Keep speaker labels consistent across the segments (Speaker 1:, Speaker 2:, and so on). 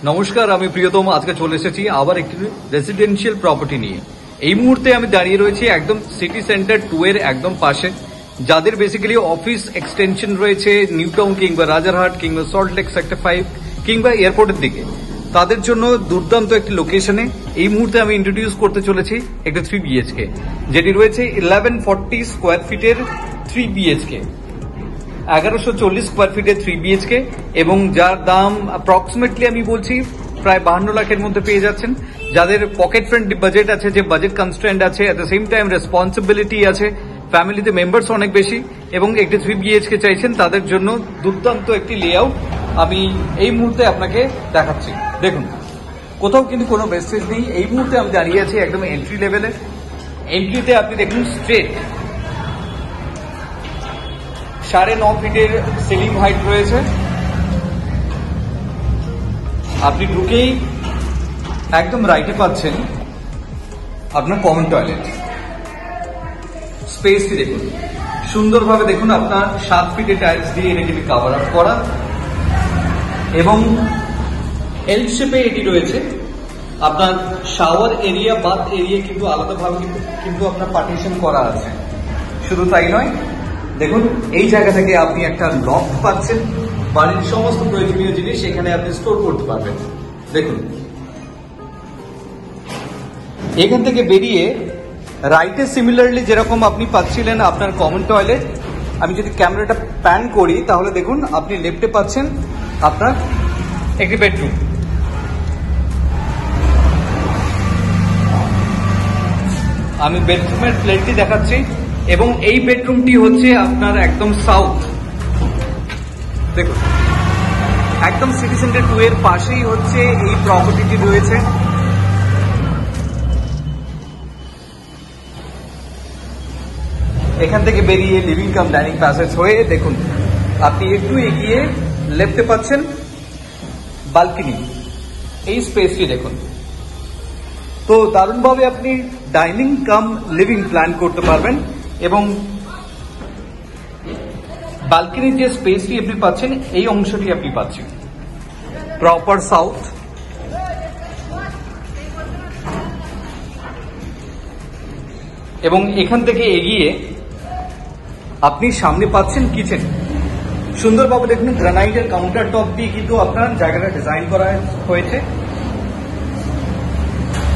Speaker 1: নমস্কার, আমি প্রিয়তম। আজকে চলে এসেছি আবার একটি রেসিডেন্সিয়াল প্রপার্টি নিয়ে। এই মুহূর্তে আমি দাঁড়িয়ে রয়েছি একদম সিটি সেন্টার 2 এর একদম পাশে। যাদের বেসিক্যালি অফিস এক্সটেনশন রয়েছে নিউ টাউন কিংবা রাজারহাট কিংবা সল্টলেক সেক্টর 5 কিংবা এয়ারপোর্টের দিকে, তাদের জন্য দুর্দান্ত একটি লোকেশনে এই মুহূর্তে আমি ইন্ট্রোডিউস করতে চলেছি একটা 3 BHK, যেটি রয়েছে 1140 স্কোয়ার ফিটের 3 BHK, 1140 স্কোয়ার ফিটের 3 BHK, এবং যার দাম অ্যাপ্রক্সিমেটলি আমি বলছি প্রায় 52 লাখের মধ্যে পেয়ে যাচ্ছেন। যাদের পকেট ফ্রেন্ডলি বাজেট আছে, যে বাজেট কনস্ট্রেন্ট আছে, at the same time responsibility আছে, ফ্যামিলিতে মেম্বার্স অনেক বেশি এবং একটি 3 BHK চাইছেন, তাদের জন্য দুর্দান্ত একটি লেআউট আমি এই মুহূর্তে আপনাকে দেখাচ্ছি। দেখুন, কোথাও কিন্তু কোনো বেস্টেজ নেই। এই মুহূর্তে আমি দাঁড়িয়ে আছি একদম এন্ট্রি লেভেলে। এন্ট্রিতে আপনি দেখুন স্ট্রেট 9.5 ফিটের সিলিং হাইট রয়েছে। আপনি ঢুকেই একদম রাইটে পাচ্ছেন আপনার কমন টয়লেট। স্পেসটি দেখুন সুন্দরভাবে, দেখুন আপনার 7 ফিটের টাইলস দিয়ে এটাকে কাভার আপ করা এবং এল শেপে এটি রয়েছে। আপনার শাওয়ার এরিয়া, বাথ এরিয়া কিন্তু আলাদাভাবে কিন্তু আপনার পার্টিশন করা আছে। শুধু তাই নয়, দেখুন এই জায়গা থেকে আপনি একটা লক পাচ্ছেন। বাড়ির সমস্ত প্রয়োজনীয় জিনিস এখানে আপনি স্টোর করতে পারবেন। দেখুন, এখান থেকে বেরিয়ে রাইটে সিমিলারলি যেরকম আপনি পাচ্ছিলেন আপনার কমন টয়লেট, আমি যদি ক্যামেরাটা প্যান করি তাহলে দেখুন আপনি লেফটে পাচ্ছেন আপনার একটি বেডরুম। আমি বেডরুমের প্লেটটি দেখাচ্ছি এবং এই বেডরুমটি হচ্ছে আপনার একদম সাউথ। দেখুন, একদম সিটি সেন্টার 2 এর পাশেই হচ্ছে এই প্রপার্টিটি রয়েছে। এখান থেকে বেরিয়ে লিভিং কাম ডাইনিং প্যাসেজ হয়ে দেখুন আপনি একটু এগিয়ে লেফটে পাচ্ছেন বালকনি। এই স্পেসটি দেখুন, তো দারুণভাবে আপনি ডাইনিং কাম লিভিং প্ল্যান করতে পারবেন এবং বালকনির যে স্পেসটি আপনি পাচ্ছেন এই অংশটি আপনি পাচ্ছেন প্রপার সাউথ। এবং এখান থেকে এগিয়ে আপনি সামনে পাচ্ছেন কিচেন। সুন্দরভাবে দেখুন গ্রানাইটের কাউন্টার টপ দিয়ে কিন্তু আপনার জায়গাটা ডিজাইন করা হয়েছে।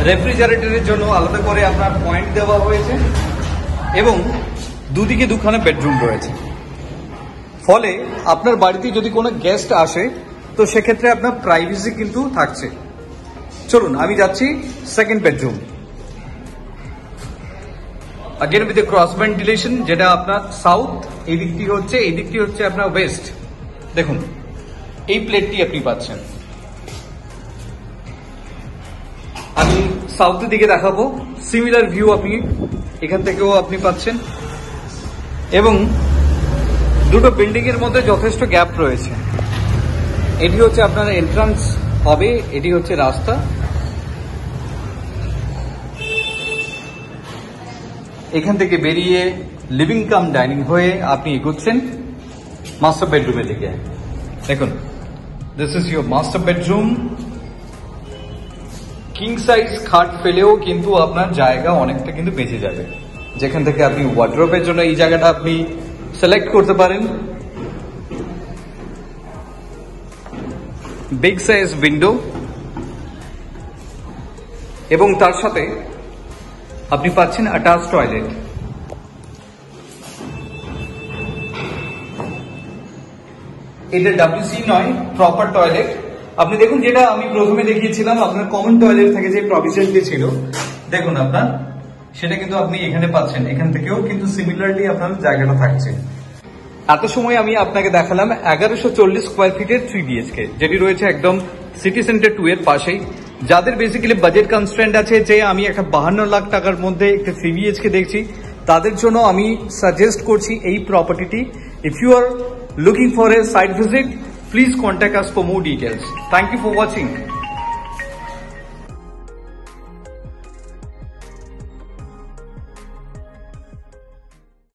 Speaker 1: রেফ্রিজারেটরের জন্য আলাদা করে আপনার পয়েন্ট দেওয়া হয়েছে এবং দুদিকে দুখানা বেডরুম রয়েছে। ফলে আপনার বাড়িতে যদি কোনো গেস্ট আসে তো সেক্ষেত্রে আপনার প্রাইভেসি কিন্তু থাকছে। চলুন আমি যাচ্ছি second bedroom. Again with cross ventilation, যেটা আপনার সাউথ, এই দিকটি হচ্ছে, এই দিকটি হচ্ছে আপনার ওয়েস্ট। দেখুন এই প্লেটটি আপনি পাচ্ছেন। আমি সাউথের দিকে দেখাবো, সিমিলার ভিউ আপনি এখান থেকেও আপনি পাচ্ছেন এবং দুটো বিল্ডিং এর মধ্যে যথেষ্ট গ্যাপ রয়েছে। এটি হচ্ছে আপনার এন্ট্রান্স হবে, এটি হচ্ছে রাস্তা। এখান থেকে বেরিয়ে লিভিং কাম ডাইনিং হয়ে আপনি এগোচ্ছেন মাস্টার বেডরুমের দিকে। দেখুন, this is your master bedroom. King size খাট ফেলেও কিন্তু আপনার জায়গা অনেকটা কিন্তু বেঁচে যাবে, যেখান থেকে আপনি ওয়ার্ড্রোবের জন্য এই জায়গাটা আপনি সিলেক্ট করতে পারেন। বিগ সাইজ উইন্ডো এবং তার সাথে আপনি পাচ্ছেন অ্যাটাচ টয়লেট। এটা WC নয়, প্রপার টয়লেট। আপনি দেখুন, যেটা আমি প্রথমে দেখিয়েছিলাম আপনার কমন টয়লেট থেকে যে প্রভিশনটি ছিল, দেখুন আপনার সেটা কিন্তু আপনি এখানে পাচ্ছেন। এখান থেকেও কিন্তু সিমিলারলি আপনার জায়গাটা থাকছে। এত সময় আমি আপনাকে দেখালাম 1140 স্কোয়ার ফিটের 3 BHK, যেটি রয়েছে একদম সিটি সেন্টার 2 এর পাশেই। যাদের বেসিক্যালি বাজেট কনস্ট্রেন্ট আছে, যে আমি একটা 52 লাখ টাকার মধ্যে একটা 3 BHK দেখছি, তাদের জন্য আমি সাজেস্ট করছি এই প্রপার্টিটি। If you are looking for a site visit, please contact us for more details. Thank you for watching.